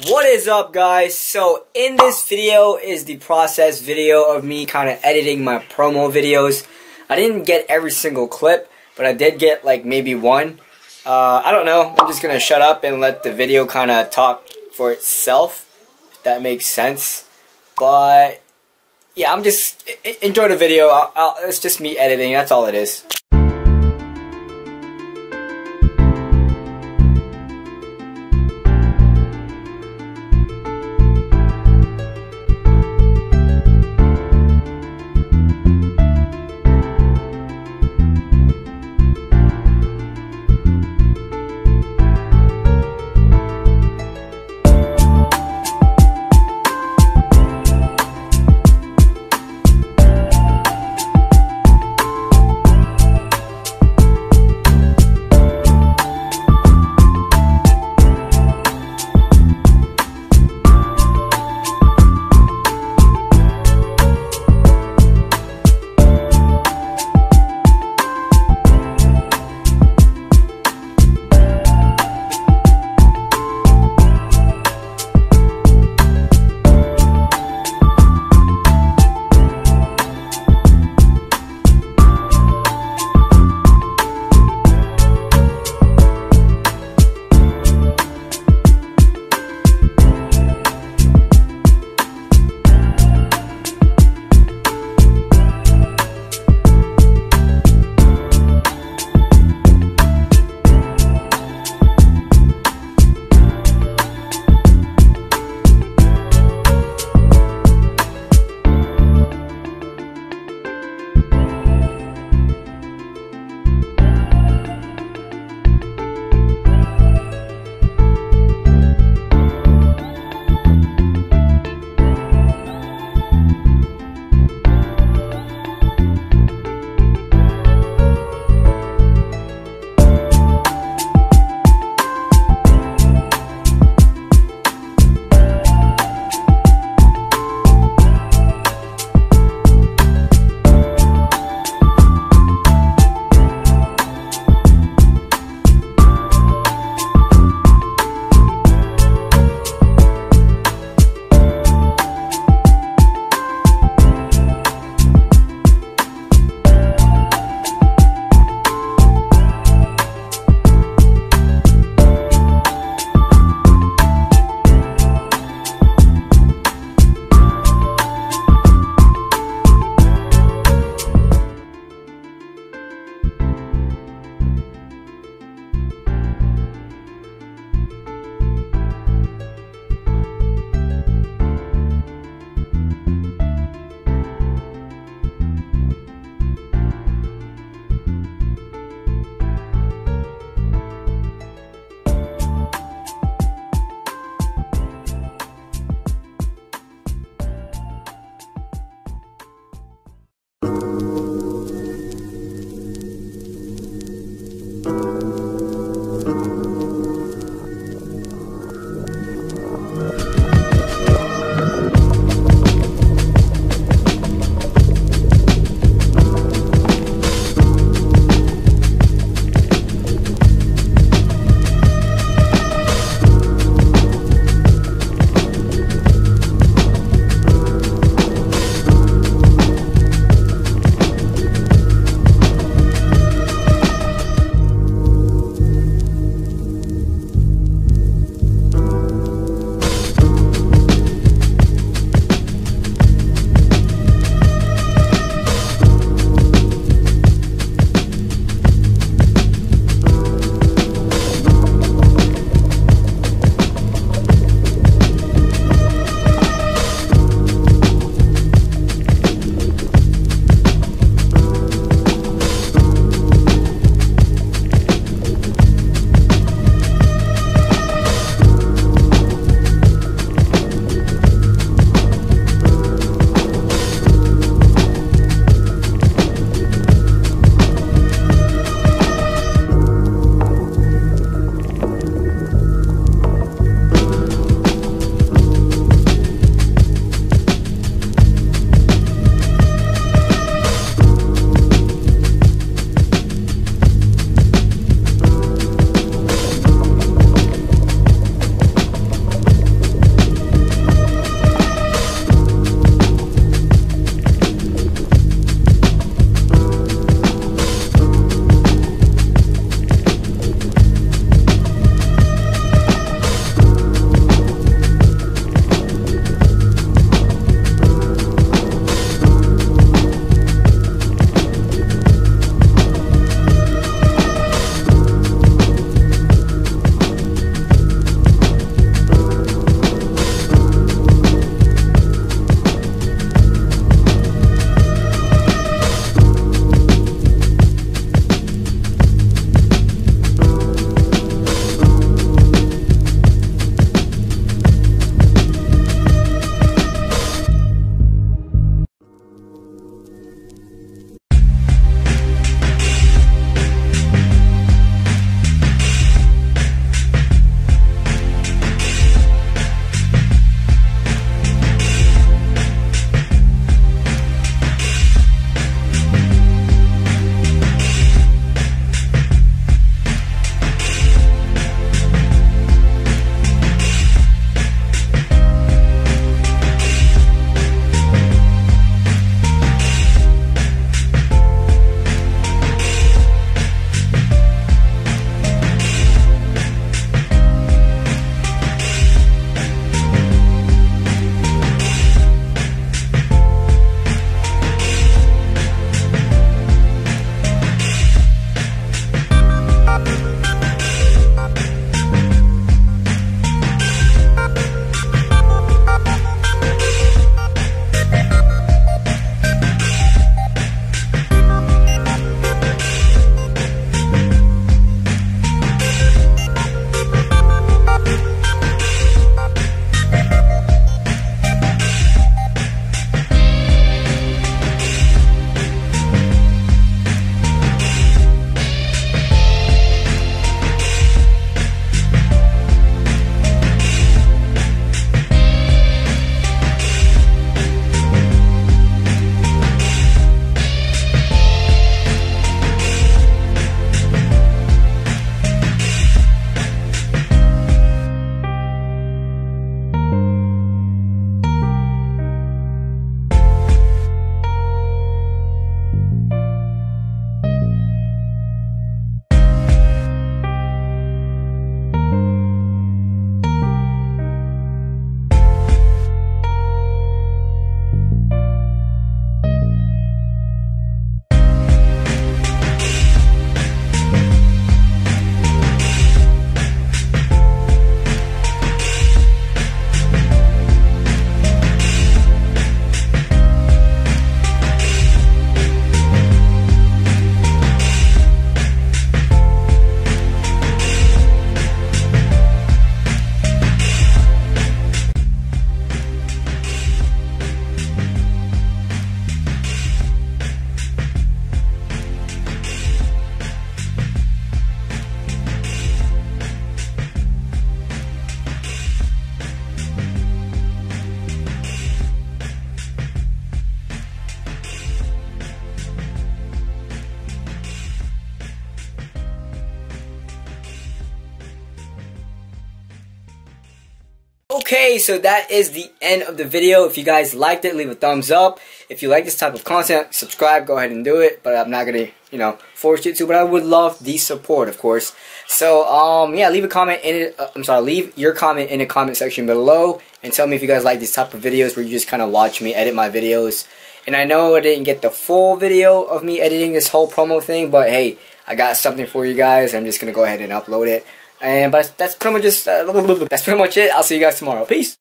What is up, guys? So in this video is the process video of me kind of editing my promo videos. I didn't get every single clip, but I did get like maybe one. I don't know, I'm just gonna shut up and let the video kind of talk for itself, if that makes sense. But yeah, I'm just enjoy the video. It's just me editing, that's all it is. Okay, so that is the end of the video. If you guys liked it, leave a thumbs up. If you like this type of content, subscribe, go ahead and do it. But I'm not gonna, force you to, but I would love the support, of course. So, yeah, leave a comment in it. Leave your comment in the comment section below and tell me if you guys like these type of videos where you just kind of watch me edit my videos. And I know I didn't get the full video of me editing this whole promo thing, but hey, I got something for you guys. I'm just gonna go ahead and upload it. But that's pretty much it. I'll see you guys tomorrow. Peace.